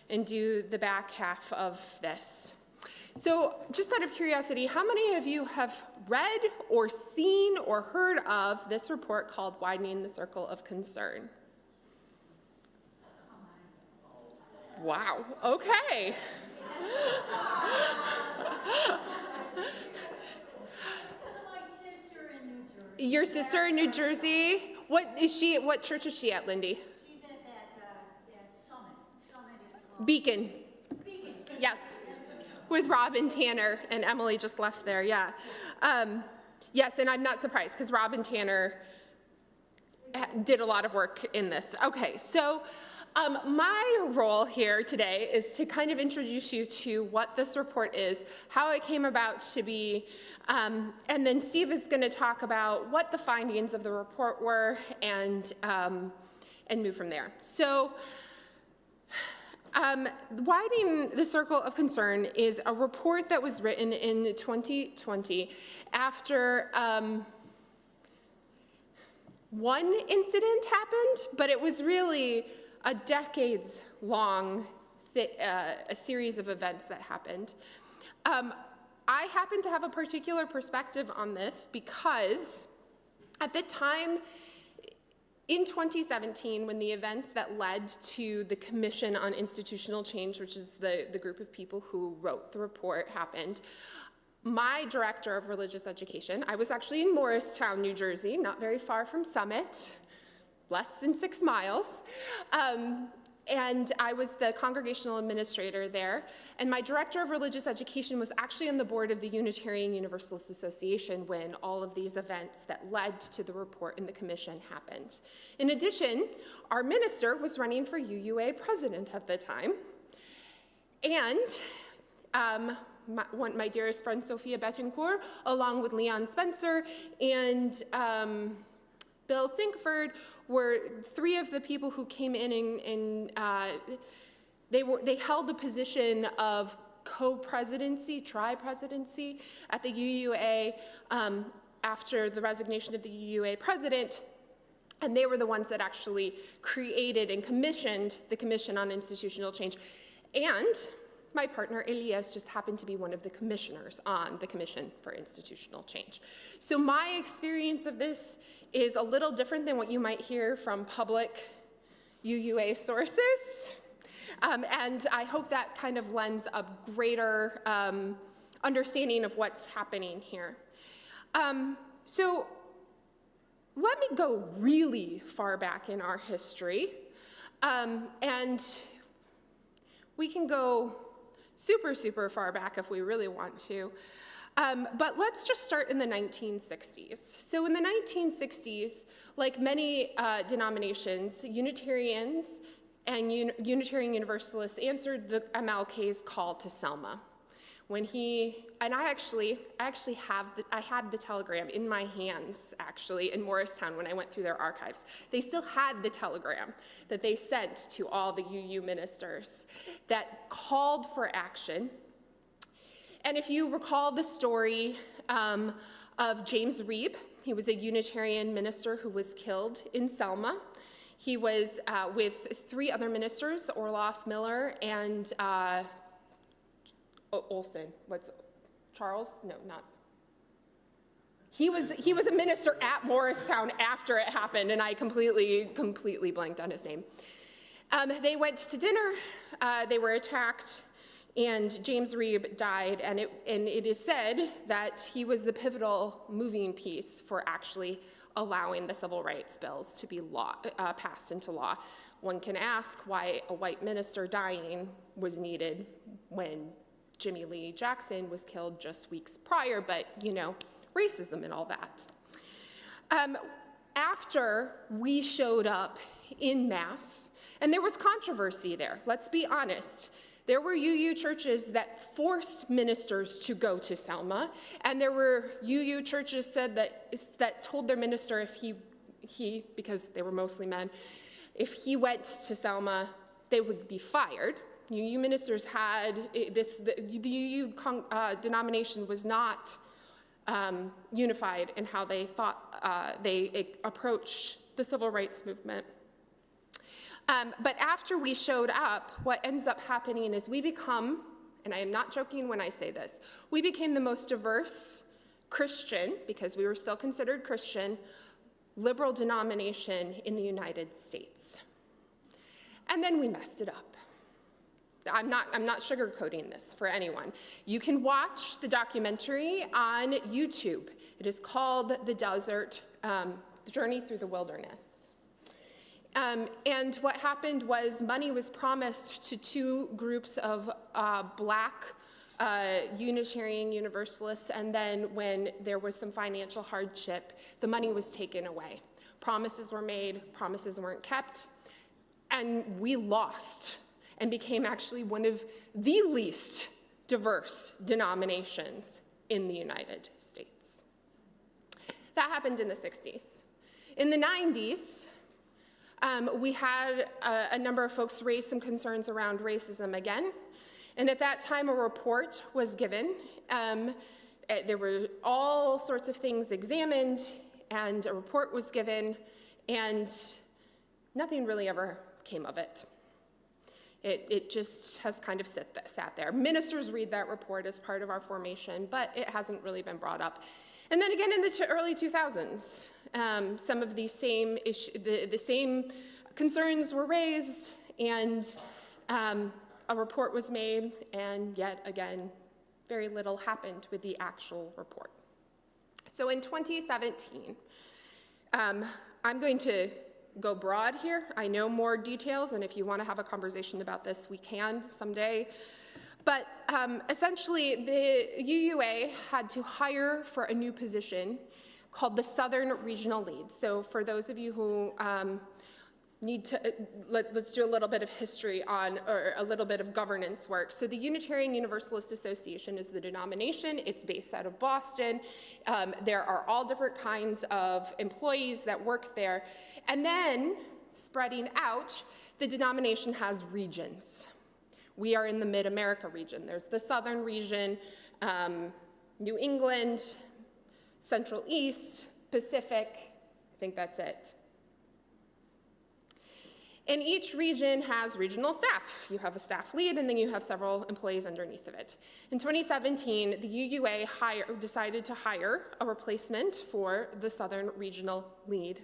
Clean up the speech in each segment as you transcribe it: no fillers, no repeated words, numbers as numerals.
and do the back half of this. So just out of curiosity, how many of you have read or seen or heard of this report called Widening the Circle of Concern? Wow, okay. Your sister in New Jersey? What church is she at, Lindy? She's at that Summit. Summit is called Beacon. Beacon. Yes. With Robin Tanner, and Emily just left there, yeah. Yes, and I'm not surprised, because Robin Tanner did a lot of work in this. Okay, so my role here today is to kind of introduce you to what this report is, how it came about to be, and then Steve is going to talk about what the findings of the report were and move from there. So, Widening the Circle of Concern is a report that was written in 2020 after one incident happened, but it was really a decades-long a series of events that happened. I happen to have a particular perspective on this because at the time, in 2017, when the events that led to the Commission on Institutional Change, which is the group of people who wrote the report, happened, my director of religious education, I was actually in Morristown, New Jersey, not very far from Summit, less than 6 miles, and I was the congregational administrator there, and my director of religious education was actually on the board of the Unitarian Universalist Association when all of these events that led to the report and the commission happened. In addition, our minister was running for UUA president at the time, and my dearest friend Sophia Betancourt, along with Leon Spencer and Bill Sinkford, were 3 of the people who came in and they held the position of co-presidency, tri-presidency at the UUA after the resignation of the UUA president, and they were the ones that actually created and commissioned the Commission on Institutional Change. And my partner Elias just happened to be one of the commissioners on the Commission for Institutional Change. So my experience of this is a little different than what you might hear from public UUA sources. And I hope that kind of lends a greater understanding of what's happening here. So let me go really far back in our history. And we can go super, super far back if we really want to. But let's just start in the 1960s. So in the 1960s, like many denominations, Unitarians and Unitarian Universalists answered the MLK's call to Selma. When I had the telegram in my hands, actually, in Morristown when I went through their archives. They still had the telegram that they sent to all the UU ministers that called for action. And if you recall the story of James Reeb, he was a Unitarian minister who was killed in Selma. He was with 3 other ministers, Orloff, Miller, and Olson. Charles? No, not. He was a minister at Morristown after it happened, and I completely blanked on his name. They went to dinner, they were attacked, and James Reeb died, and it is said that he was the pivotal moving piece for actually allowing the civil rights bills to be passed into law. One can ask why a white minister dying was needed when Jimmy Lee Jackson was killed just weeks prior, but you know, racism and all that. After we showed up in mass, and there was controversy there, let's be honest. There were UU churches that forced ministers to go to Selma, and there were UU churches that told their minister if he, because they were mostly men, if he went to Selma, they would be fired. UU ministers had this, the UU denomination was not unified in how they thought they approached the civil rights movement. But after we showed up, what ends up happening is we become, and I am not joking when I say this, we became the most diverse Christian, because we were still considered Christian, liberal denomination in the United States. And then we messed it up. I'm not sugarcoating this for anyone. You can watch the documentary on YouTube. It is called The Desert, Journey Through the Wilderness. And what happened was money was promised to two groups of black Unitarian Universalists, and then when there was some financial hardship, the money was taken away. Promises were made, promises weren't kept, and we lost and became actually one of the least diverse denominations in the United States. That happened in the 60s. In the 90s, we had a number of folks raise some concerns around racism again. And at that time, a report was given. There were all sorts of things examined, and a report was given, and nothing really ever came of it. It just has kind of sat there. Ministers read that report as part of our formation, but it hasn't really been brought up. And then again in the early 2000s, some of these same the same concerns were raised, and a report was made, and yet again, very little happened with the actual report. So in 2017, I'm going to go broad here. I know more details, and if you want to have a conversation about this, we can someday. But essentially, the UUA had to hire for a new position called the Southern Regional Lead. So for those of you who need to, let's do a little bit of history on, or a little bit of governance work. So the Unitarian Universalist Association is the denomination. It's based out of Boston. There are all different kinds of employees that work there. And then, spreading out, the denomination has regions. We are in the Mid-America region. There's the Southern region, New England, Central East, Pacific. I think that's it. And each region has regional staff. You have a staff lead, and then you have several employees underneath of it. In 2017, the UUA decided to hire a replacement for the Southern Regional Lead.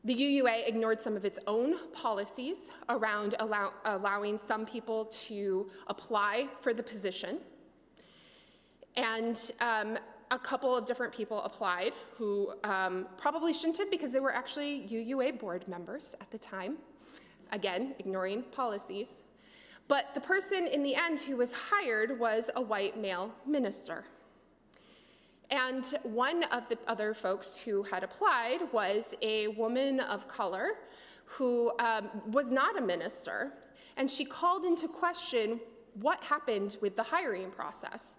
The UUA ignored some of its own policies around allowing some people to apply for the position. And a couple of different people applied who probably shouldn't have, because they were actually UUA board members at the time. Again, ignoring policies. But the person in the end who was hired was a white male minister. And one of the other folks who had applied was a woman of color who was not a minister, and she called into question what happened with the hiring process.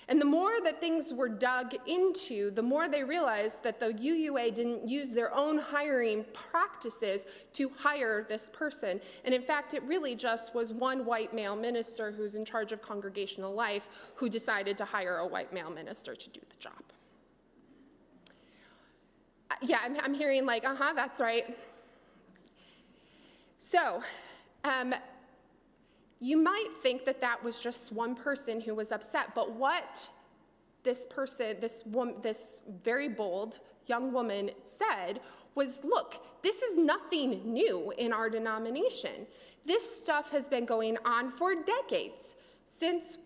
And the more that things were dug into, the more they realized that the UUA didn't use their own hiring practices to hire this person. And in fact, it really just was one white male minister who's in charge of congregational life who decided to hire a white male minister to do the job. Yeah, I'm hearing like, that's right. So, you might think that that was just one person who was upset, but what this person, this very bold young woman said was, look, this is nothing new in our denomination. This stuff has been going on for decades, since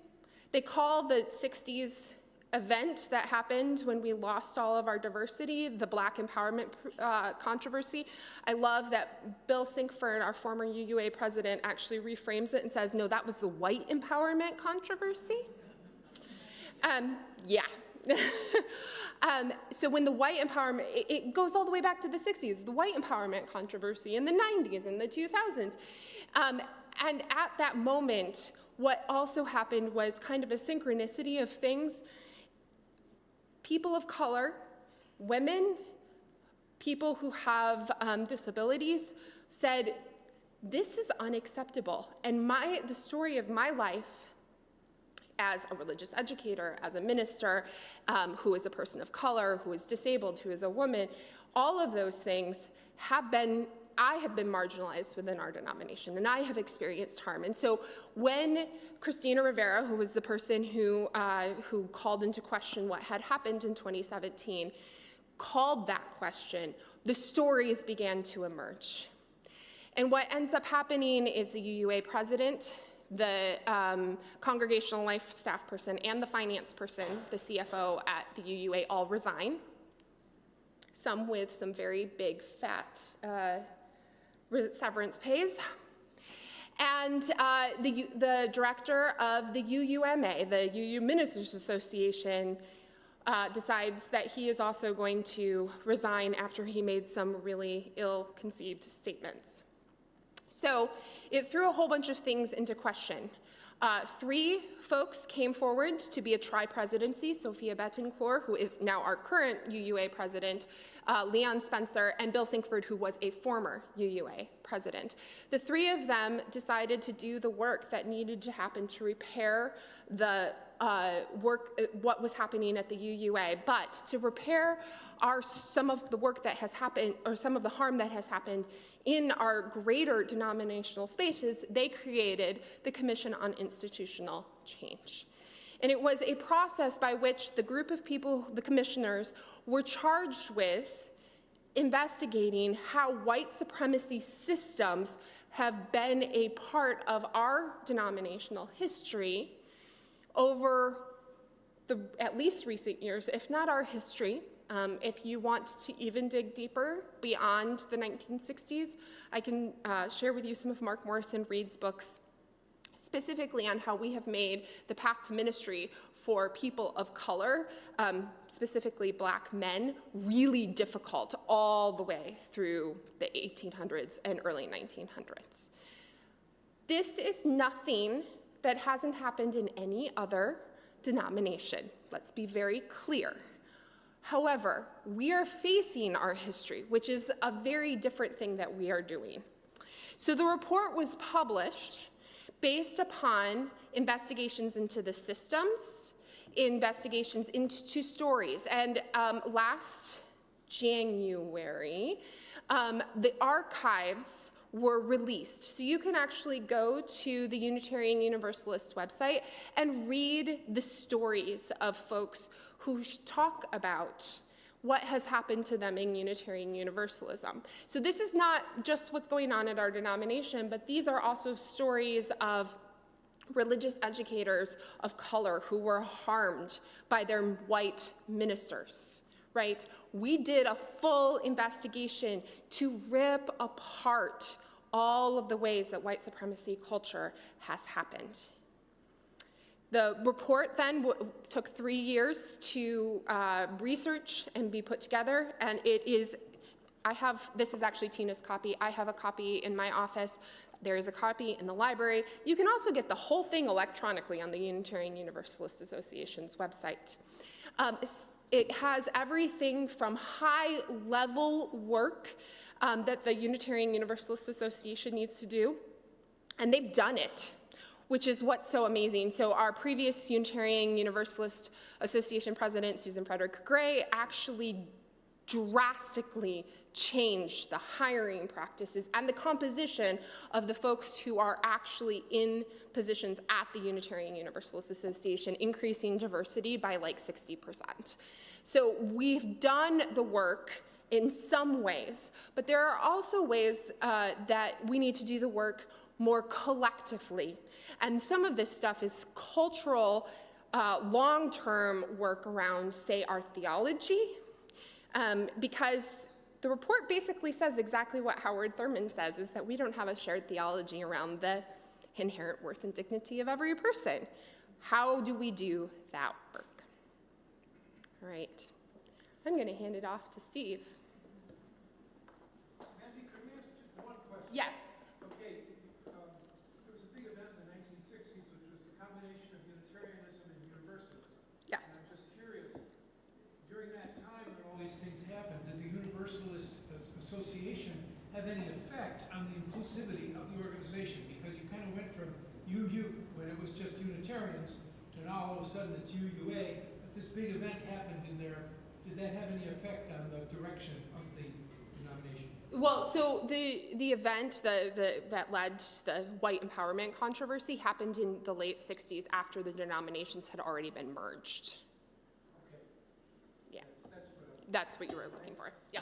they call the 60s event that happened when we lost all of our diversity, the Black empowerment controversy. I love that Bill Sinkford, our former UUA president, actually reframes it and says, no, that was the white empowerment controversy. Yeah. So when the white empowerment, it goes all the way back to the 60s, the white empowerment controversy in the 90s and the 2000s. And at that moment, what also happened was kind of a synchronicity of things. People of color, women, people who have disabilities said, this is unacceptable. And the story of my life as a religious educator, as a minister, who is a person of color, who is disabled, who is a woman, all of those things have been I have been marginalized within our denomination, and I have experienced harm. And so when Cristina Rivera, who was the person who called into question what had happened in 2017, called that question, the stories began to emerge. And what ends up happening is the UUA president, the congregational life staff person, and the finance person, the CFO at the UUA, all resign. Some with some very big, fat severance pays. And the director of the UUMA, the UU Ministers Association, decides that he is also going to resign after he made some really ill-conceived statements. So it threw a whole bunch of things into question. 3 folks came forward to be a tri-presidency: Sophia Bettencourt, who is now our current UUA president, Leon Spencer, and Bill Sinkford, who was a former UUA president. The 3 of them decided to do the work that needed to happen to repair the what was happening at the UUA, but to repair some of the work that has happened, or some of the harm that has happened in our greater denominational spaces, they created the Commission on Institutional Change. And it was a process by which the group of people, the commissioners, were charged with investigating how white supremacy systems have been a part of our denominational history over the at least recent years, if not our history. If you want to even dig deeper beyond the 1960s, I can share with you some of Mark Morrison Reed's books, specifically on how we have made the path to ministry for people of color, specifically Black men, really difficult all the way through the 1800s and early 1900s. This is nothing that hasn't happened in any other denomination. Let's be very clear. However, we are facing our history, which is a very different thing that we are doing. So the report was published based upon investigations into the systems, investigations into stories. And last January, the archives were released. So you can actually go to the Unitarian Universalist website and read the stories of folks who talk about what has happened to them in Unitarian Universalism. So this is not just what's going on at our denomination, but these are also stories of religious educators of color who were harmed by their white ministers, right? We did a full investigation to rip apart all of the ways that white supremacy culture has happened. The report then took 3 years to research and be put together, and it is, this is actually Tina's copy. I have a copy in my office. There is a copy in the library. You can also get the whole thing electronically on the Unitarian Universalist Association's website. It has everything from high-level work that the Unitarian Universalist Association needs to do, and they've done it, which is what's so amazing. So our previous Unitarian Universalist Association president, Susan Frederick Gray, actually drastically changed the hiring practices and the composition of the folks who are actually in positions at the Unitarian Universalist Association, increasing diversity by like 60%. So we've done the work in some ways, but there are also ways that we need to do the work more collectively. And some of this stuff is cultural, long-term work around, say, our theology, because the report basically says exactly what Howard Thurman says, is that we don't have a shared theology around the inherent worth and dignity of every person. How do we do that work? All right. I'm going to hand it off to Steve. Mandy, could we ask just one question? Yes. Okay, there was a big event in the 1960s, which was the combination of Unitarianism and Universalism. Yes. And I'm just curious, during that time when all these things happened, did the Universalist Association have any effect on the inclusivity of the organization? Because you kind of went from UU, when it was just Unitarians, to now all of a sudden it's UUA, but this big event happened in there. Did that have any effect on the direction of the denomination? Well, so the event that led to the white empowerment controversy happened in the late 60s after the denominations had already been merged. Okay, Yeah, that's that's what what you were looking for. Yeah.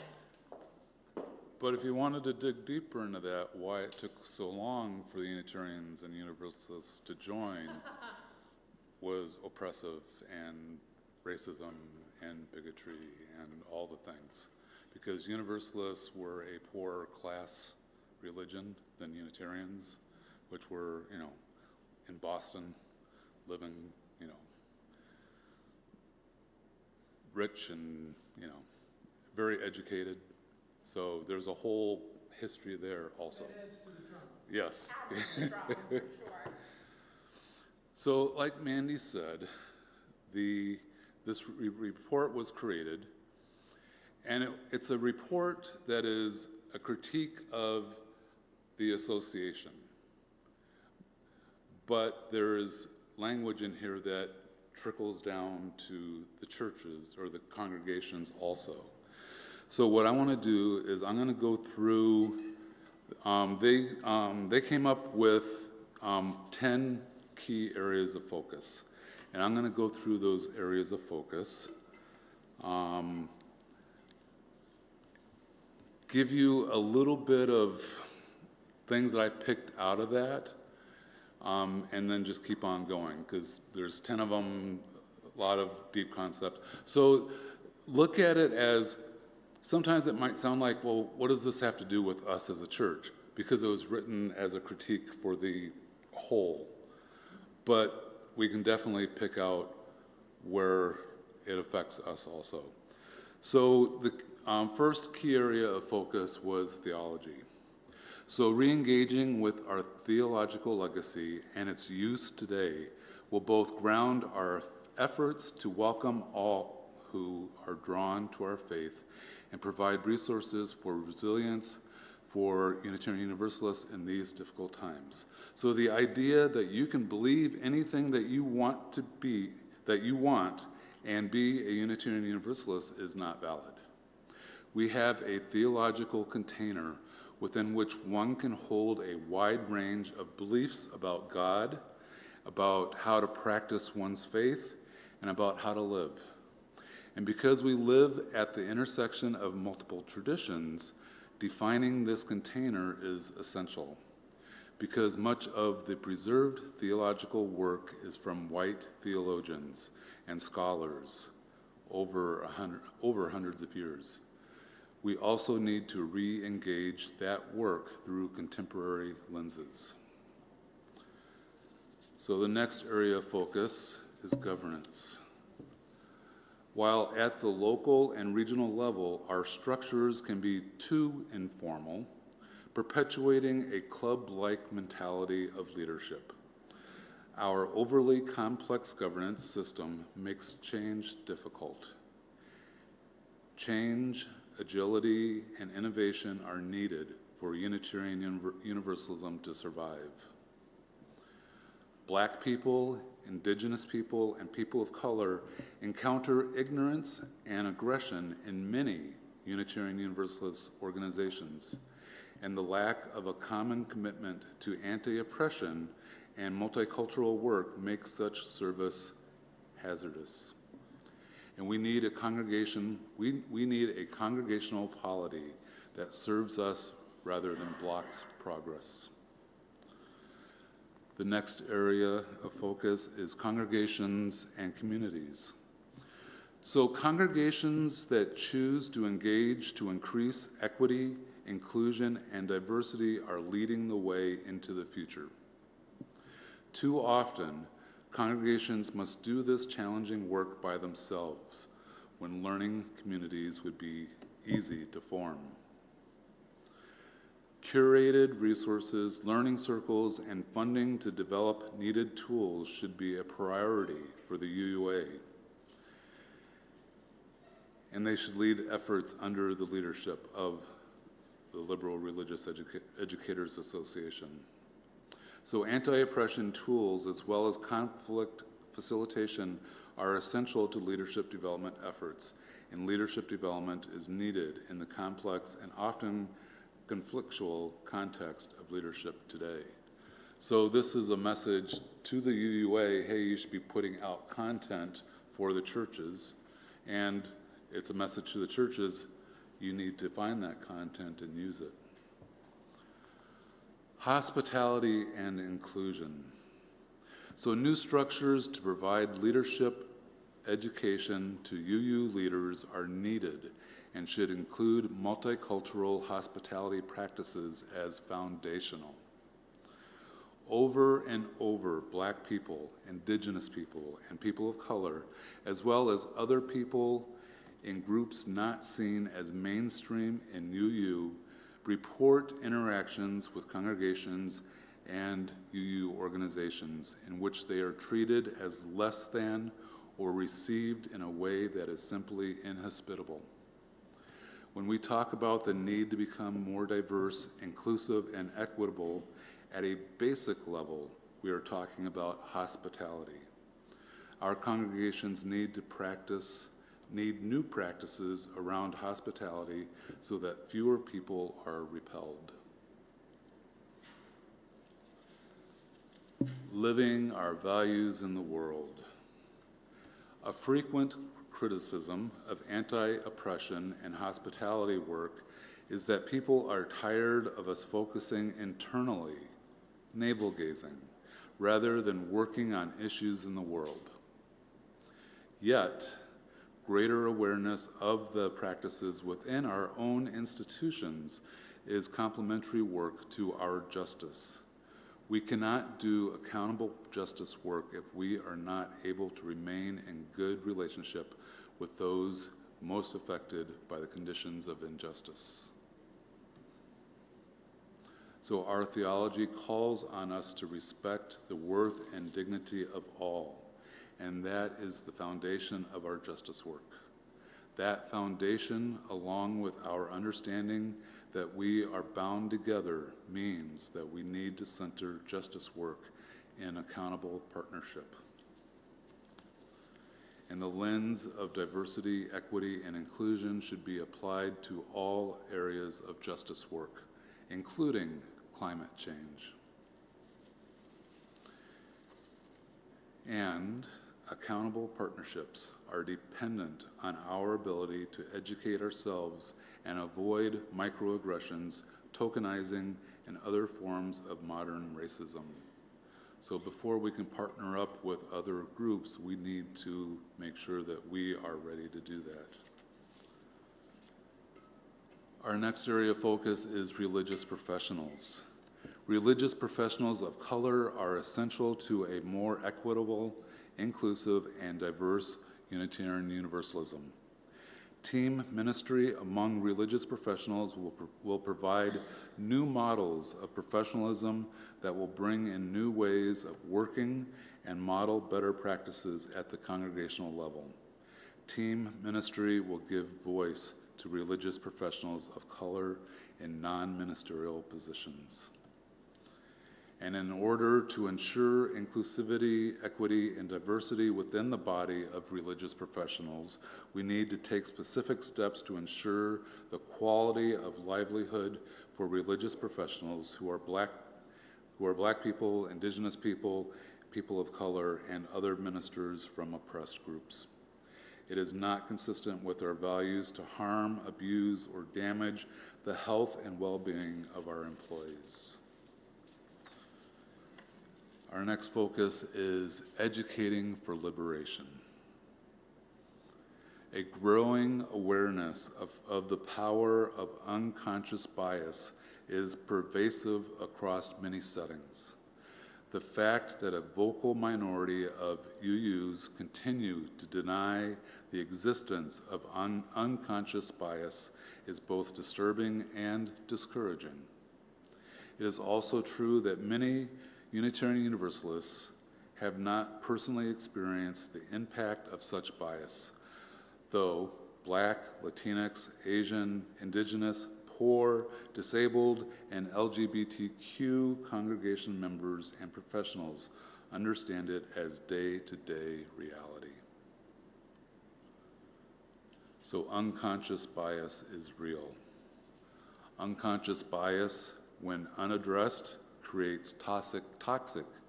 But if you wanted to dig deeper into that, why it took so long for the Unitarians and Universalists to join was oppressive and racism and bigotry and all the things. Because Universalists were a poorer class religion than Unitarians, which were, in Boston, living, rich and, very educated. So there's a whole history there also. That adds to the drama. Yes. For sure. So, like Mandy said, this report was created, and it's a report that is a critique of the association. But there is language in here that trickles down to the churches or the congregations also. So what I want to do is I'm going to go through, they came up with 10 key areas of focus. And I'm going to go through those areas of focus, give you a little bit of things that I picked out of that, and then just keep on going, because there's 10 of them, a lot of deep concepts. So look at it as, sometimes it might sound like, well, what does this have to do with us as a church? Because it was written as a critique for the whole. But we can definitely pick out where it affects us also. So the first key area of focus was theology. So re-engaging with our theological legacy and its use today will both ground our efforts to welcome all who are drawn to our faith and provide resources for resilience for Unitarian Universalists in these difficult times. So the idea that you can believe anything that you want to be, that you want, and be a Unitarian Universalist is not valid. We have a theological container within which one can hold a wide range of beliefs about God, about how to practice one's faith, and about how to live. And because we live at the intersection of multiple traditions, defining this container is essential, because much of the preserved theological work is from white theologians and scholars over hundreds of years. We also need to re-engage that work through contemporary lenses. So the next area of focus is governance. While at the local and regional level, our structures can be too informal, perpetuating a club-like mentality of leadership. Our overly complex governance system makes change difficult. Change, agility, and innovation are needed for Unitarian Universalism to survive. Black people, Indigenous people, and people of color encounter ignorance and aggression in many Unitarian Universalist organizations, and the lack of a common commitment to anti-oppression and multicultural work makes such service hazardous. And we need a congregation, we need a congregational polity that serves us rather than blocks progress. The next area of focus is congregations and communities. So congregations that choose to engage to increase equity, inclusion, and diversity are leading the way into the future. Too often, congregations must do this challenging work by themselves when learning communities would be easy to form. Curated resources, learning circles, and funding to develop needed tools should be a priority for the UUA. And they should lead efforts under the leadership of the Liberal Religious Educators Association. So anti-oppression tools as well as conflict facilitation are essential to leadership development efforts, and leadership development is needed in the complex and often conflictual context of leadership today. So this is a message to the UUA, hey, you should be putting out content for the churches, and it's a message to the churches, you need to find that content and use it. Hospitality and inclusion. So new structures to provide leadership education to UU leaders are needed and should include multicultural hospitality practices as foundational. Over and over, Black people, Indigenous people, and people of color, as well as other people in groups not seen as mainstream in UU, report interactions with congregations and UU organizations in which they are treated as less than or received in a way that is simply inhospitable. When we talk about the need to become more diverse, inclusive, and equitable, at a basic level, we are talking about hospitality. Our congregations need new practices around hospitality so that fewer people are repelled. Living our values in the world. A frequent criticism of anti-oppression and hospitality work is that people are tired of us focusing internally, navel-gazing, rather than working on issues in the world. Yet, greater awareness of the practices within our own institutions is complementary work to our justice. We cannot do accountable justice work if we are not able to remain in good relationship with those most affected by the conditions of injustice. So our theology calls on us to respect the worth and dignity of all, and that is the foundation of our justice work. That foundation, along with our understanding that we are bound together, means that we need to center justice work in accountable partnership. And the lens of diversity, equity, and inclusion should be applied to all areas of justice work, including climate change. And accountable partnerships are dependent on our ability to educate ourselves and avoid microaggressions, tokenizing, and other forms of modern racism. So before we can partner up with other groups, we need to make sure that we are ready to do that. Our next area of focus is religious professionals. Religious professionals of color are essential to a more equitable, inclusive, and diverse Unitarian Universalism. Team ministry among religious professionals will provide new models of professionalism that will bring in new ways of working and model better practices at the congregational level. Team ministry will give voice to religious professionals of color in non-ministerial positions. And in order to ensure inclusivity, equity, and diversity within the body of religious professionals, we need to take specific steps to ensure the quality of livelihood for religious professionals who are black people, Indigenous people, people of color, and other ministers from oppressed groups. It is not consistent with our values to harm, abuse, or damage the health and well-being of our employees. Our next focus is educating for liberation. A growing awareness of the power of unconscious bias is pervasive across many settings. The fact that a vocal minority of UUs continue to deny the existence of unconscious bias is both disturbing and discouraging. It is also true that many Unitarian Universalists have not personally experienced the impact of such bias, though Black, Latinx, Asian, Indigenous, poor, disabled, and LGBTQ congregation members and professionals understand it as day-to-day reality. So unconscious bias is real. Unconscious bias, when unaddressed, creates toxic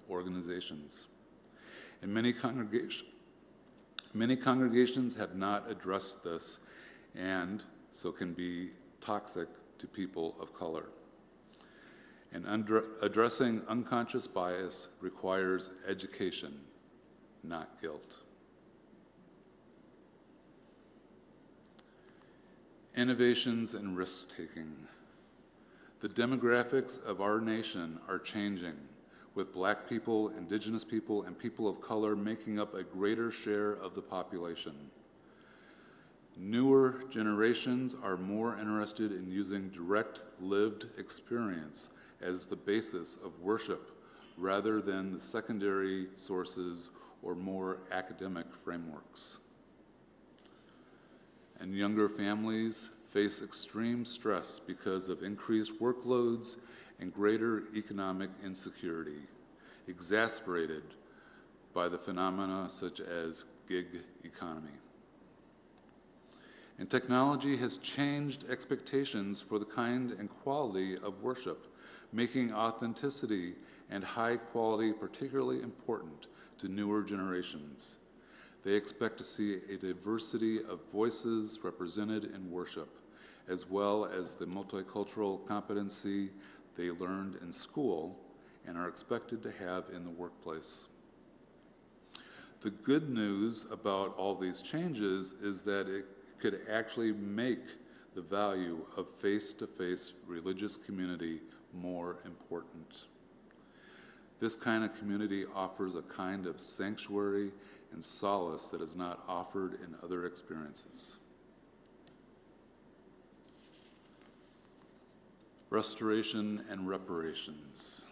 organizations. And many congregations have not addressed this, and so can be toxic to people of color. And addressing unconscious bias requires education, not guilt. Innovations and risk-taking. The demographics of our nation are changing, with Black people, Indigenous people, and people of color making up a greater share of the population. Newer generations are more interested in using direct lived experience as the basis of worship rather than the secondary sources or more academic frameworks. And younger families face extreme stress because of increased workloads and greater economic insecurity, exacerbated by the phenomena such as gig economy. And technology has changed expectations for the kind and quality of worship, making authenticity and high quality particularly important to newer generations. They expect to see a diversity of voices represented in worship, as well as the multicultural competency they learned in school and are expected to have in the workplace. The good news about all these changes is that it could actually make the value of face-to-face religious community more important. This kind of community offers a kind of sanctuary and solace that is not offered in other experiences. Restoration and reparations.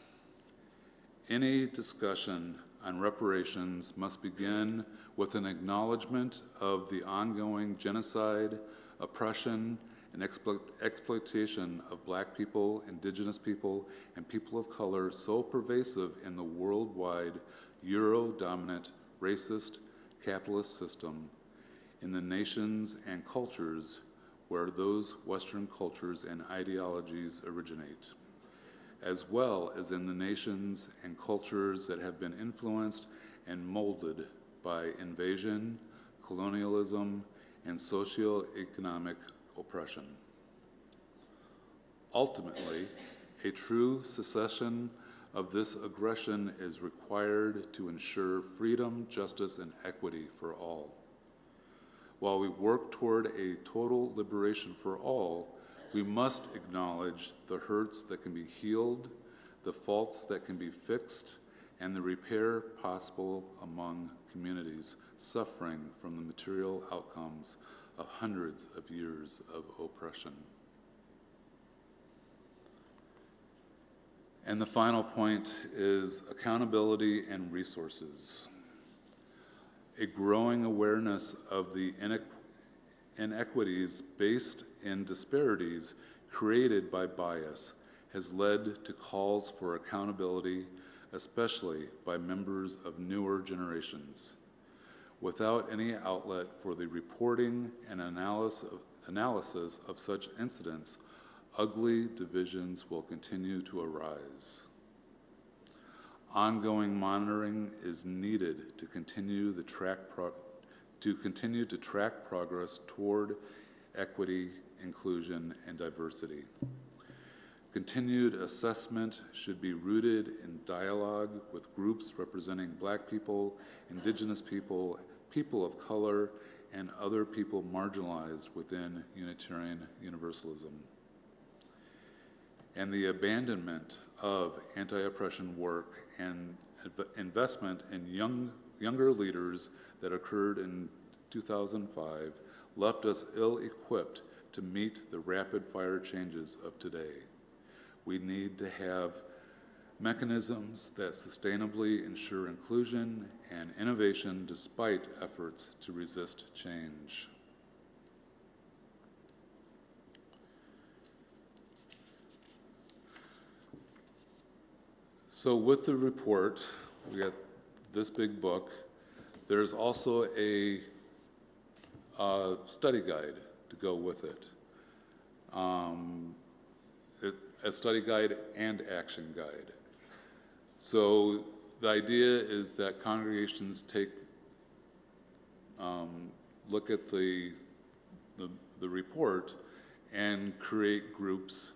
Any discussion on reparations must begin with an acknowledgement of the ongoing genocide, oppression, and exploitation of Black people, Indigenous people, and people of color so pervasive in the worldwide Euro-dominant, racist, capitalist system in the nations and cultures where those Western cultures and ideologies originate, as well as in the nations and cultures that have been influenced and molded by invasion, colonialism, and socioeconomic oppression. Ultimately, a true cessation of this aggression is required to ensure freedom, justice, and equity for all. While we work toward a total liberation for all, we must acknowledge the hurts that can be healed, the faults that can be fixed, and the repair possible among communities suffering from the material outcomes of hundreds of years of oppression. And the final point is accountability and resources. A growing awareness of the inequities based in disparities created by bias has led to calls for accountability, especially by members of newer generations. Without any outlet for the reporting and analysis of such incidents, ugly divisions will continue to arise. Ongoing monitoring is needed to continue to track progress toward equity, inclusion, and diversity. Continued assessment should be rooted in dialogue with groups representing Black people, Indigenous people, people of color, and other people marginalized within Unitarian Universalism. And the abandonment of anti-oppression work and investment in younger leaders that occurred in 2005 left us ill-equipped to meet the rapid-fire changes of today. We need to have mechanisms that sustainably ensure inclusion and innovation despite efforts to resist change. So with the report, we got this big book. There's also a study guide to go with it. a study guide and action guide. So the idea is that congregations take, look at the report and create groups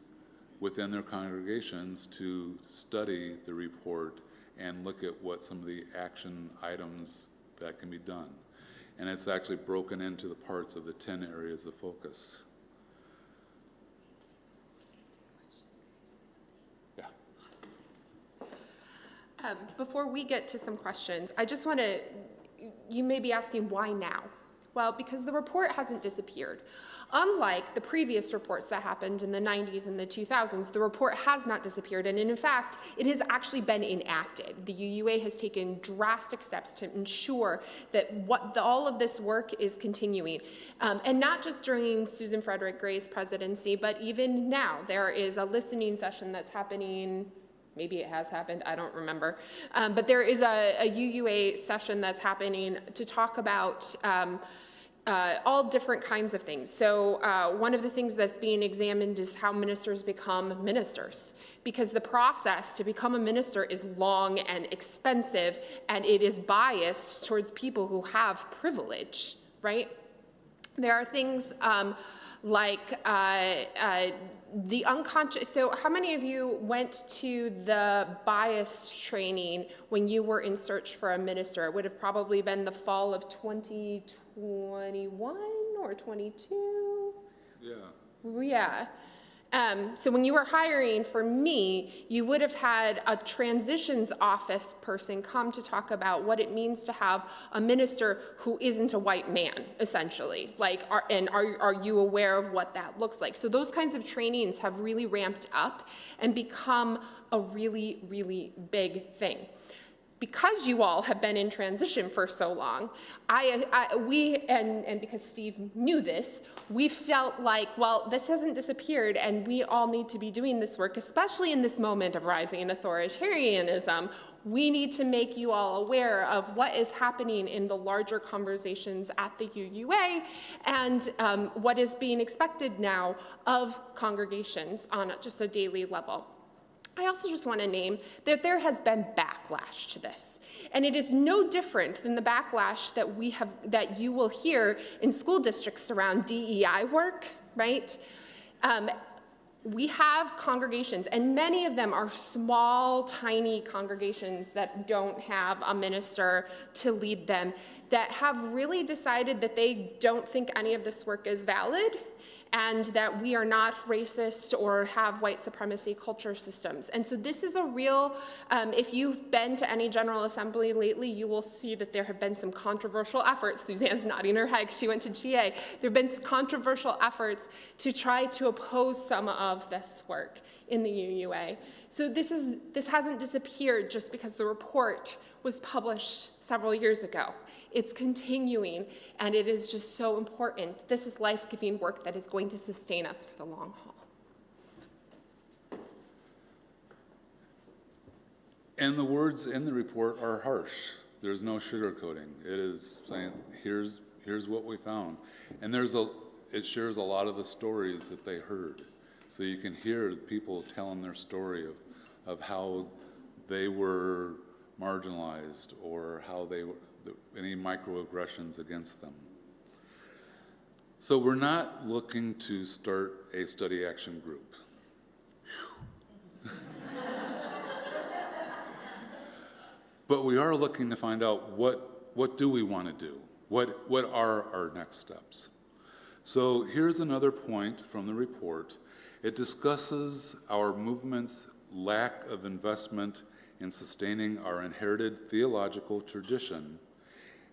within their congregations to study the report and look at what some of the action items that can be done. And it's actually broken into the parts of the 10 areas of focus. Yeah. Before we get to some questions, I just want to, you may be asking why now? Well, because the report hasn't disappeared. Unlike the previous reports that happened in the 90s and the 2000s, the report has not disappeared, and in fact, it has actually been enacted. The UUA has taken drastic steps to ensure that all of this work is continuing. And not just during Susan Frederick Gray's presidency, but even now, there is a listening session that's happening. Maybe it has happened, I don't remember. But there is a UUA session that's happening to talk about all different kinds of things. So one of the things that's being examined is how ministers become ministers, because the process to become a minister is long and expensive, and it is biased towards people who have privilege, right? There are things like the unconscious. So how many of you went to the bias training when you were in search for a minister? It would have probably been the fall of 2021 or 22. Yeah. Yeah. So when you were hiring for me, you would have had a transitions office person come to talk about what it means to have a minister who isn't a white man, essentially. Like, are you aware of what that looks like? So those kinds of trainings have really ramped up and become a really, really big thing. Because you all have been in transition for so long, and because Steve knew this, we felt like, well, this hasn't disappeared, and we all need to be doing this work, especially in this moment of rising authoritarianism. We need to make you all aware of what is happening in the larger conversations at the UUA and what is being expected now of congregations on just a daily level. I also just want to name that there has been backlash to this, and it is no different than the backlash that you will hear in school districts around DEI work, right? We have congregations, and many of them are small, tiny congregations that don't have a minister to lead them, that have really decided that they don't think any of this work is valid, and that we are not racist or have white supremacy culture systems. And so this is a real, if you've been to any General Assembly lately, you will see that there have been some controversial efforts. Suzanne's nodding her head, she went to GA. There have been controversial efforts to try to oppose some of this work in the UUA. So this hasn't disappeared just because the report was published several years ago. It's continuing, and it is just so important. This is life-giving work that is going to sustain us for the long haul. And the words in the report are harsh. There's no sugarcoating. It is saying, here's what we found. And it shares a lot of the stories that they heard. So you can hear people telling their story of how they were marginalized or how they were, any microaggressions against them. So we're not looking to start a study action group. But we are looking to find out what do we want to do? What are our next steps? So here's another point from the report. It discusses our movement's lack of investment in sustaining our inherited theological tradition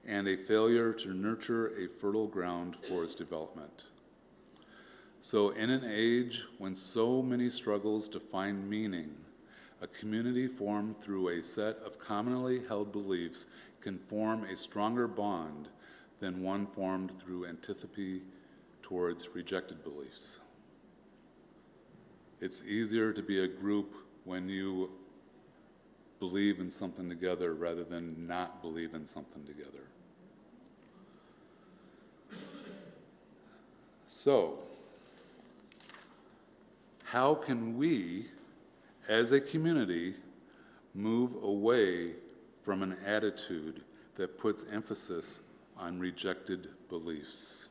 and a failure to nurture a fertile ground for its development. So in an age when so many struggles to find meaning, a community formed through a set of commonly held beliefs can form a stronger bond than one formed through antipathy towards rejected beliefs. It's easier to be a group when you believe in something together rather than not believe in something together. So, how can we, as a community, move away from an attitude that puts emphasis on rejected beliefs?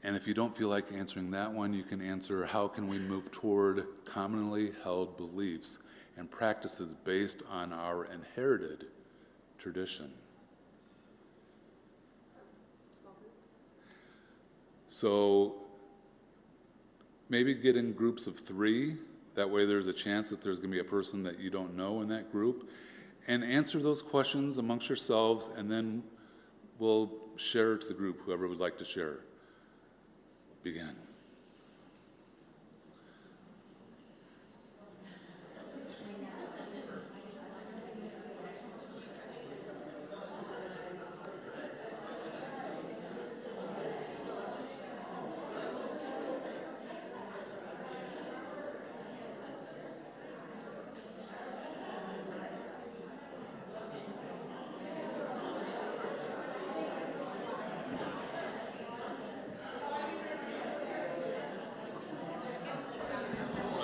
And if you don't feel like answering that one, you can answer, how can we move toward commonly held beliefs and practices based on our inherited tradition? So maybe get in groups of 3. That way there's a chance that there's going to be a person that you don't know in that group. And answer those questions amongst yourselves, and then we'll share to the group, whoever would like to share. Begin.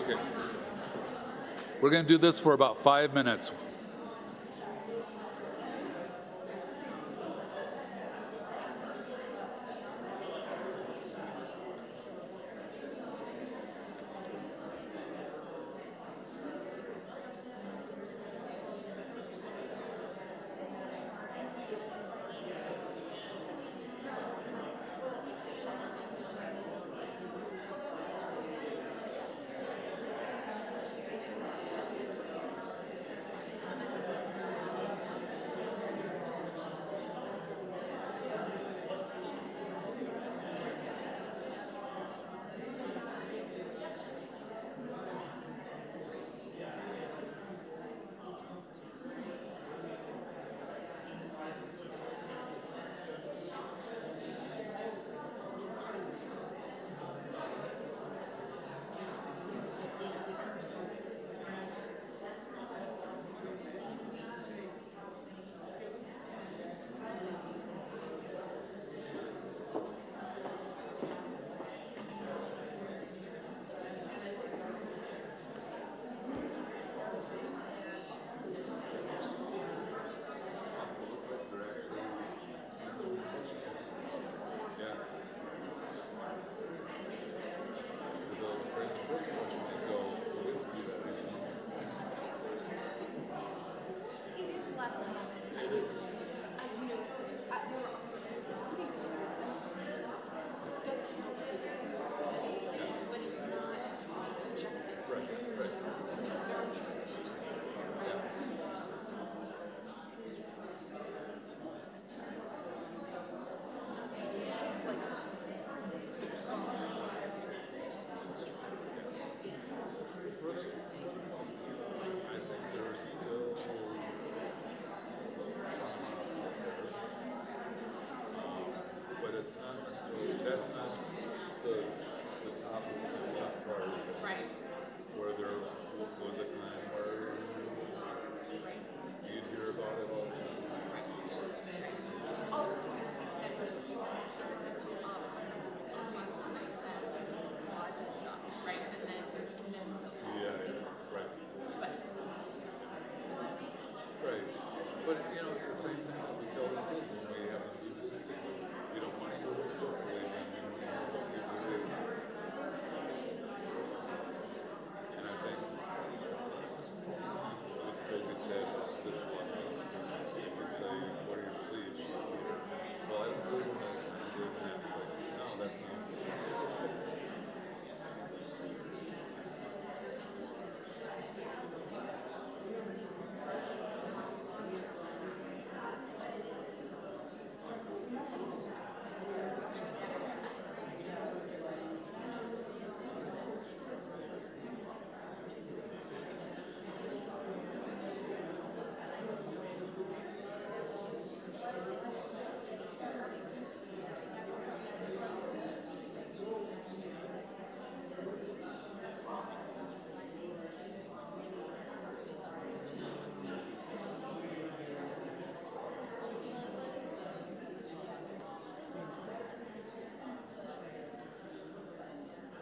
Okay. We're going to do this for about 5 minutes.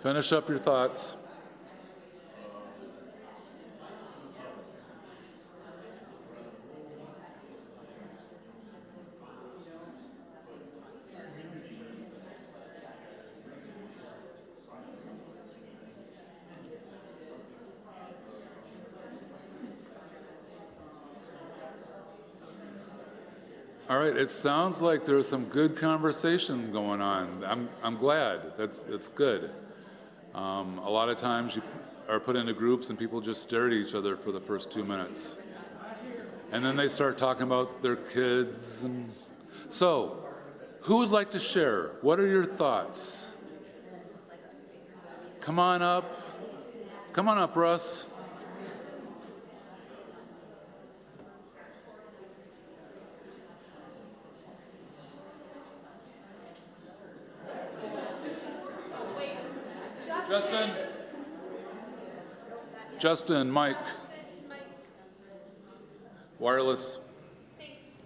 Finish up your thoughts. All right, it sounds like there's some good conversation going on. I'm glad. That's good. A lot of times you are put into groups and people just stare at each other for the first 2 minutes. And then they start talking about their kids. And so, who would like to share? What are your thoughts? Come on up. Come on up, Russ. Justin, Mike. Wireless.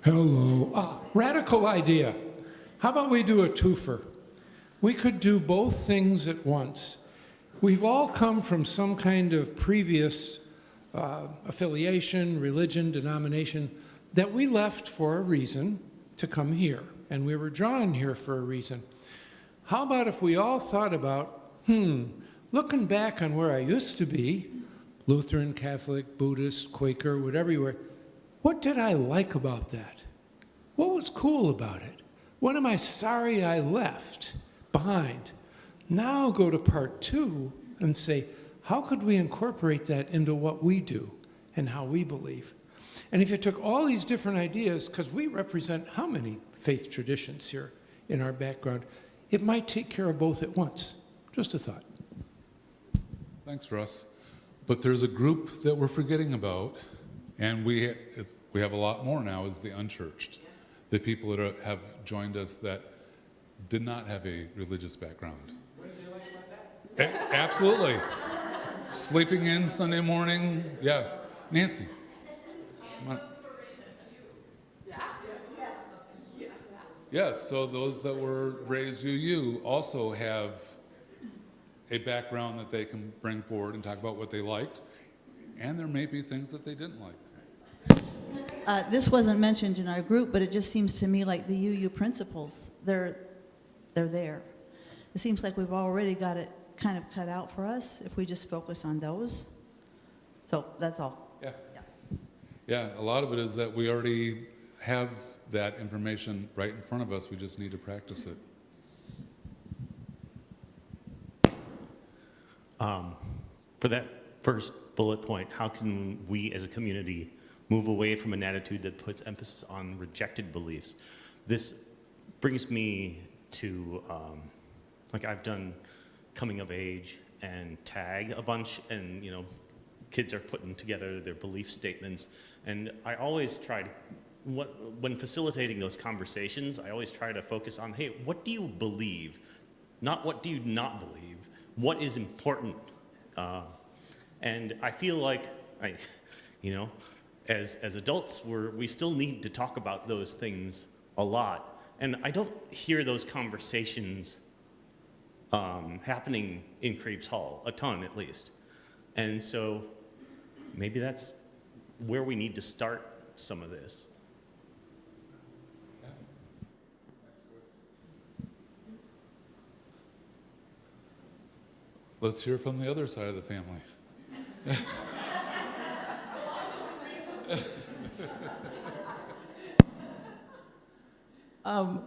Hello. Radical idea. How about we do a twofer? We could do both things at once. We've all come from some kind of previous affiliation, religion, denomination that we left for a reason to come here, and we were drawn here for a reason. How about if we all thought about, looking back on where I used to be, Lutheran, Catholic, Buddhist, Quaker, whatever you were, what did I like about that? What was cool about it? What am I sorry I left behind? Now go to part 2 and say, how could we incorporate that into what we do and how we believe? And if you took all these different ideas, because we represent how many faith traditions here in our background, it might take care of both at once. Just a thought. Thanks, Russ. But there's a group that we're forgetting about, and we have a lot more now, is the unchurched. The people that have joined us that did not have a religious background. What do you like about that? Absolutely. Sleeping in Sunday morning. Yeah. Nancy. Come on. Yes, so those that were raised UU also have a background that they can bring forward and talk about what they liked, and there may be things that they didn't like. This wasn't mentioned in our group, but it just seems to me like the UU principles, they're there. It seems like we've already got it kind of cut out for us if we just focus on those. So that's all. Yeah. Yeah, a lot of it is that we already have that information right in front of us. We just need to practice it. For that first bullet point, how can we as a community move away from an attitude that puts emphasis on rejected beliefs? This brings me to, like I've done coming of age and tag a bunch, and kids are putting together their belief statements, and I always try to, when facilitating those conversations, I always try to focus on, hey, what do you believe? Not what do you not believe? What is important? And I feel like, as adults, we still need to talk about those things a lot. And I don't hear those conversations happening in Creeps Hall, a ton at least. And so maybe that's where we need to start some of this. Let's hear from the other side of the family.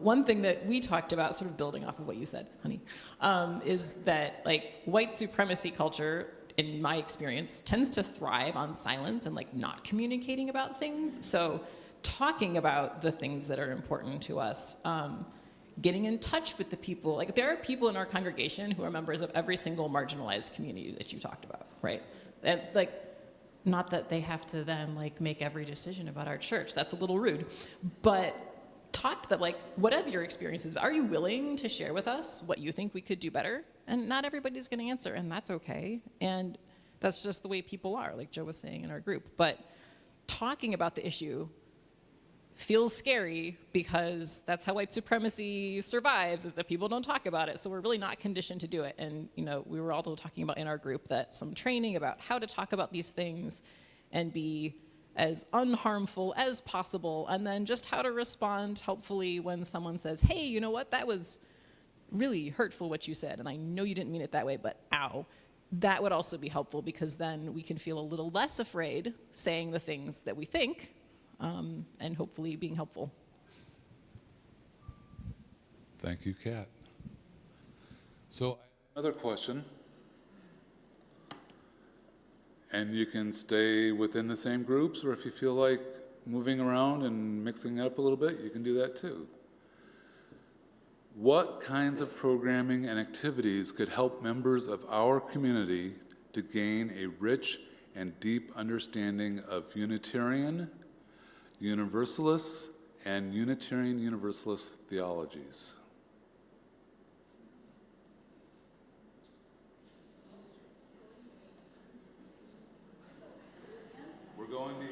One thing that we talked about, sort of building off of what you said, honey, is that white supremacy culture, in my experience, tends to thrive on silence and not communicating about things. So talking about the things that are important to us, getting in touch with the people. There are people in our congregation who are members of every single marginalized community that you talked about, right? And not that they have to then make every decision about our church. That's a little rude. But talk to them, whatever your experience is, are you willing to share with us what you think we could do better? And not everybody's going to answer, and that's okay. And that's just the way people are, like Joe was saying in our group. But talking about the issue feels scary because that's how white supremacy survives, is that people don't talk about it. So we're really not conditioned to do it. And we were also talking about in our group that some training about how to talk about these things and be as unharmful as possible, and then just how to respond helpfully when someone says, hey, you know what, that was really hurtful what you said, and I know you didn't mean it that way, but ow. That would also be helpful, because then we can feel a little less afraid saying the things that we think, and hopefully being helpful. Thank you, Kat. So another question, and you can stay within the same groups, or if you feel like moving around and mixing it up a little bit, you can do that too. What kinds of programming and activities could help members of our community to gain a rich and deep understanding of Unitarian, Universalist, and Unitarian Universalist theologies? We're going to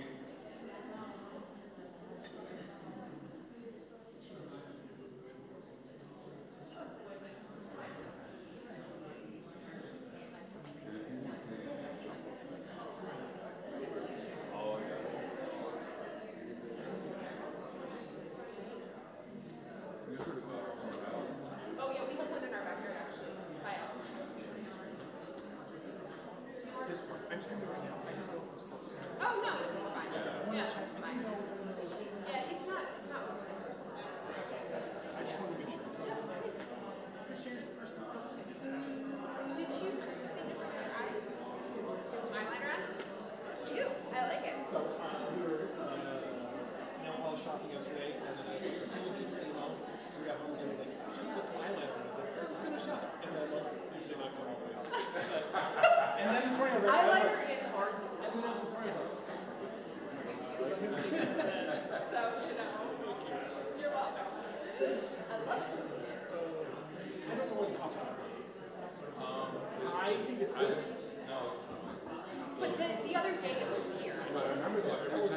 Oh, yeah, we have one in our backyard, actually, by us. Oh, no, this is fine. Yeah, this is fine. Yeah, it's not overly personal. I just want to be sure. Did you do something different with your eyes? Get some eyeliner on? Cute. I like it. So we were nail polish shopping yesterday, and then I was super email. So we got home and was like, just put some eyeliner on. I was like, let's finish up. And then usually not come all the way out. And then this morning I was like, Eyeliner is hard to and then I was like, So, you're welcome. I love it. I don't know what the cops are. I think it's this. But the other day it was here. I remember that. That was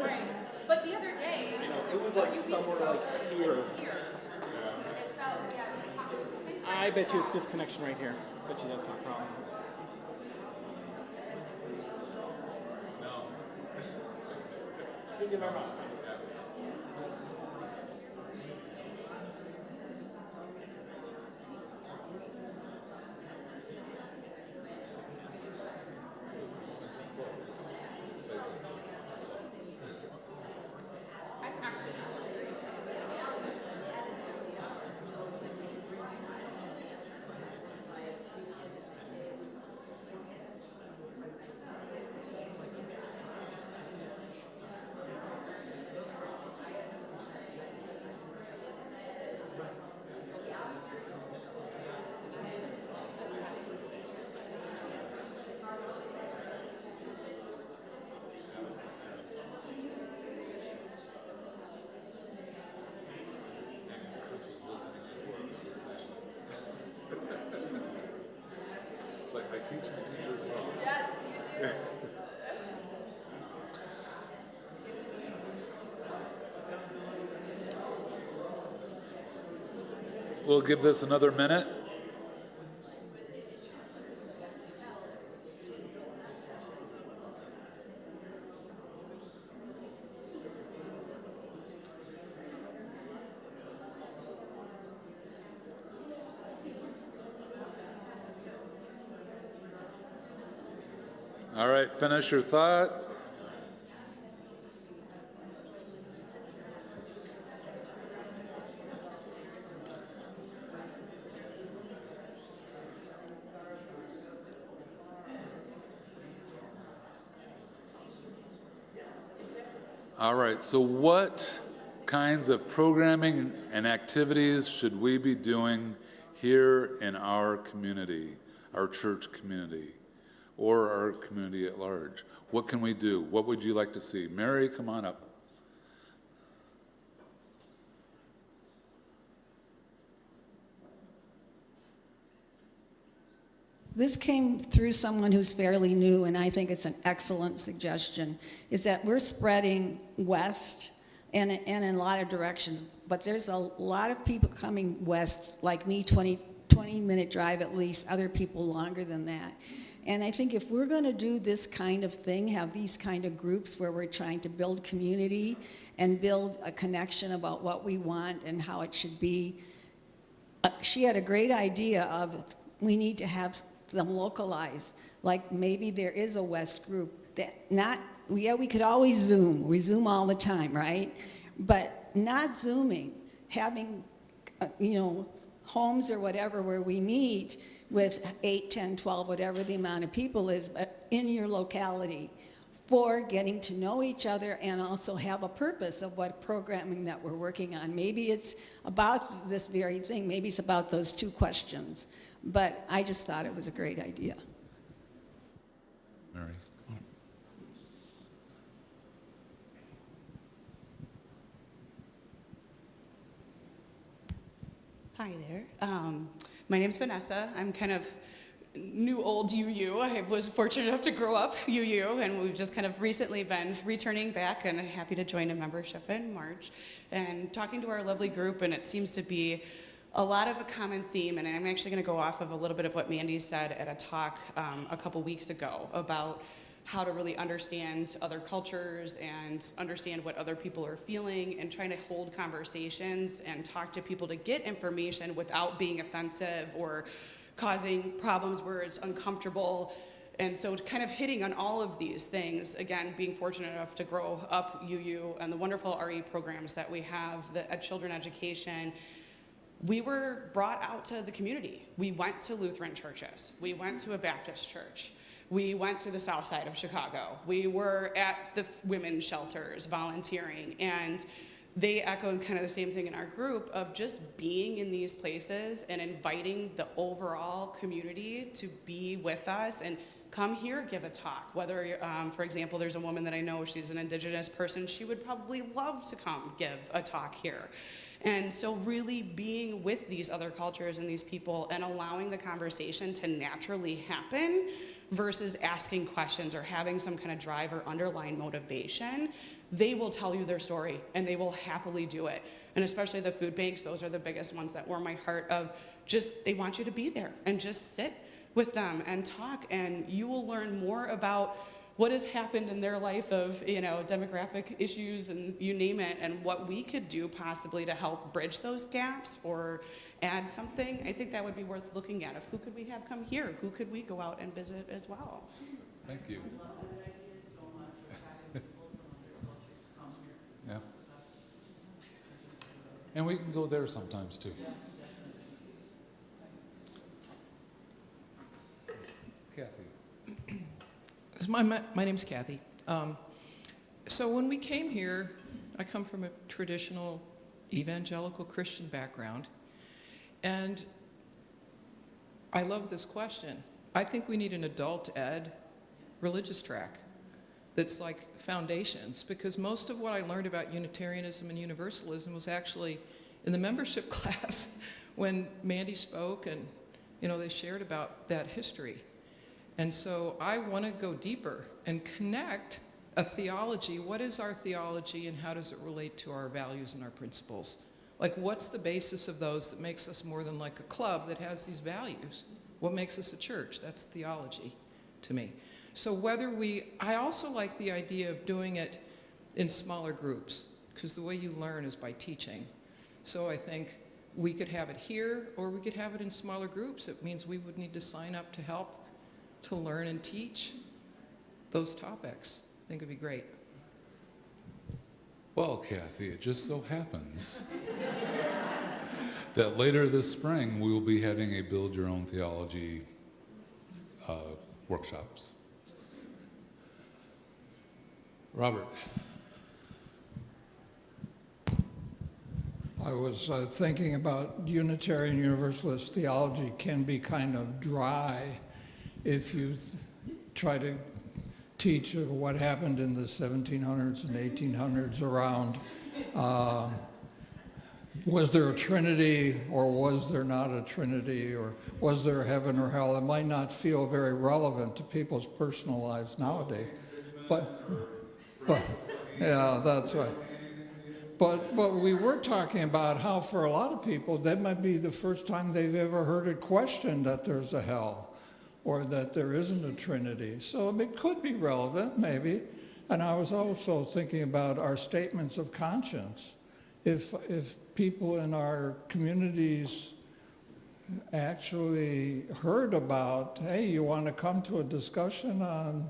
Right. But the other day, it was a like few weeks somewhere ago, like it was here. like here. It felt, yeah, it was hot. It was the same I bet you it's this connection right here. Bet you that's my problem. No. Think about it. I'm actually just curious. It's like I teach my teachers well. Yes, you do. We'll give this another minute. All right, finish your thought. All right, so what kinds of programming and activities should we be doing here in our community, our church community, or our community at large? What can we do? What would you like to see? Mary, come on up. this came through someone who's fairly new, and I think it's an excellent suggestion, is that we're spreading west and in a lot of directions, but there's a lot of people coming west, like me, 20-minute drive at least, other people longer than that. And I think if we're going to do this kind of thing, have these kind of groups where we're trying to build community and build a connection about what we want and how it should be, she had a great idea of we need to have them localized. Like maybe there is a West group that we could always Zoom. We Zoom all the time, right? But not Zooming, having, homes or whatever where we meet with 8, 10, 12, whatever the amount of people is, but in your locality for getting to know each other and also have a purpose of what programming that we're working on. Maybe it's about this very thing. Maybe it's about those 2 questions. But I just thought it was a great idea. Mary? Hi there. My name's Vanessa. I'm kind of new old UU. I was fortunate enough to grow up UU, and we've just kind of recently been returning back, and I'm happy to join a membership in March. And talking to our lovely group, and it seems to be a lot of a common theme, and I'm actually going to go off of a little bit of what Mandy said at a talk a couple weeks ago about how to really understand other cultures and understand what other people are feeling and trying to hold conversations and talk to people to get information without being offensive or causing problems where it's uncomfortable. And so kind of hitting on all of these things, again, being fortunate enough to grow up UU and the wonderful RE programs that we have, at Children Education, we were brought out to the community. We went to Lutheran churches. We went to a Baptist church. We went to the south side of Chicago. We were at the women's shelters volunteering, and they echoed kind of the same thing in our group of just being in these places and inviting the overall community to be with us and come here, give a talk. Whether, for example, there's a woman that I know, she's an Indigenous person, she would probably love to come give a talk here. And so really being with these other cultures and these people and allowing the conversation to naturally happen versus asking questions or having some kind of drive or underlying motivation, they will tell you their story and they will happily do it. And especially the food banks, those are the biggest ones that warm my heart of just, they want you to be there and just sit with them and talk, and you will learn more about what has happened in their life of, demographic issues and you name it, and what we could do possibly to help bridge those gaps or add something. I think that would be worth looking at. Of who could we have come here? Who could we go out and visit as well? Thank you. Yeah. And we can go there sometimes too. Kathy. My name's Kathy. So when we came here, I come from a traditional evangelical Christian background, and I love this question. I think we need an adult ed religious track that's like foundations, because most of what I learned about Unitarianism and Universalism was actually in the membership class when Mandy spoke and they shared about that history. And so I want to go deeper and connect a theology. What is our theology and how does it relate to our values and our principles? Like, what's the basis of those that makes us more than like a club that has these values? What makes us a church? That's theology to me. So I also like the idea of doing it in smaller groups, because the way you learn is by teaching. So I think we could have it here or we could have it in smaller groups. It means we would need to sign up to help to learn and teach those topics. I think it'd be great. Well, Kathy, it just so happens that later this spring we will be having a Build Your Own Theology workshops. Robert. I was thinking about Unitarian Universalist theology can be kind of dry if you try to teach what happened in the 1700s and 1800s around was there a Trinity or was there not a Trinity, or was there heaven or hell? It might not feel very relevant to people's personal lives nowadays. But yeah, that's right. But we were talking about how for a lot of people, that might be the first time they've ever heard it questioned that there's a hell or that there isn't a Trinity. So it could be relevant, maybe. And I was also thinking about our statements of conscience. If people in our communities actually heard about, hey, you want to come to a discussion on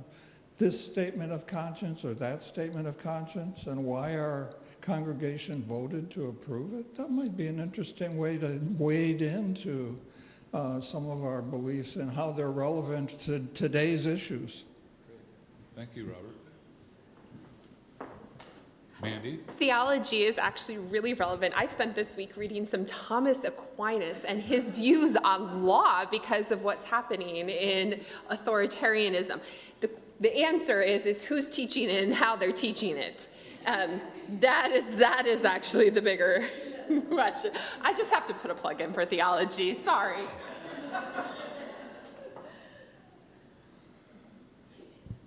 this statement of conscience or that statement of conscience and why our congregation voted to approve it, that might be an interesting way to wade into some of our beliefs and how they're relevant to today's issues. Thank you, Robert. Mandy? Theology is actually really relevant. I spent this week reading some Thomas Aquinas and his views on law because of what's happening in authoritarianism. The answer is who's teaching it and how they're teaching it. That is actually the bigger question. I just have to put a plug in for theology, sorry.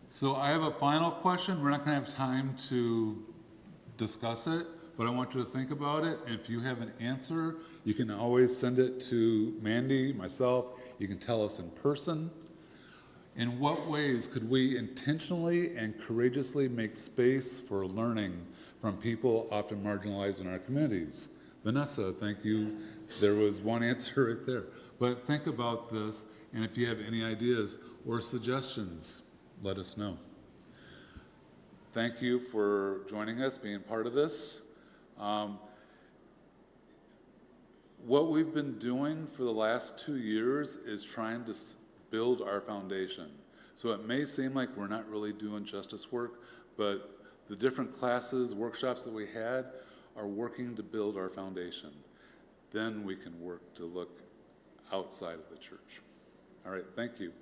So I have a final question. We're not going to have time to discuss it, but I want you to think about it. If you have an answer, you can always send it to Mandy, myself. You can tell us in person. In what ways could we intentionally and courageously make space for learning from people often marginalized in our communities? Vanessa, thank you. There was one answer right there. But think about this, and if you have any ideas or suggestions, let us know. Thank you for joining us, being part of this. What we've been doing for the last 2 years is trying to build our foundation. So it may seem like we're not really doing justice work, but the different classes, workshops that we had are working to build our foundation. Then we can work to look outside of the church. All right, thank you.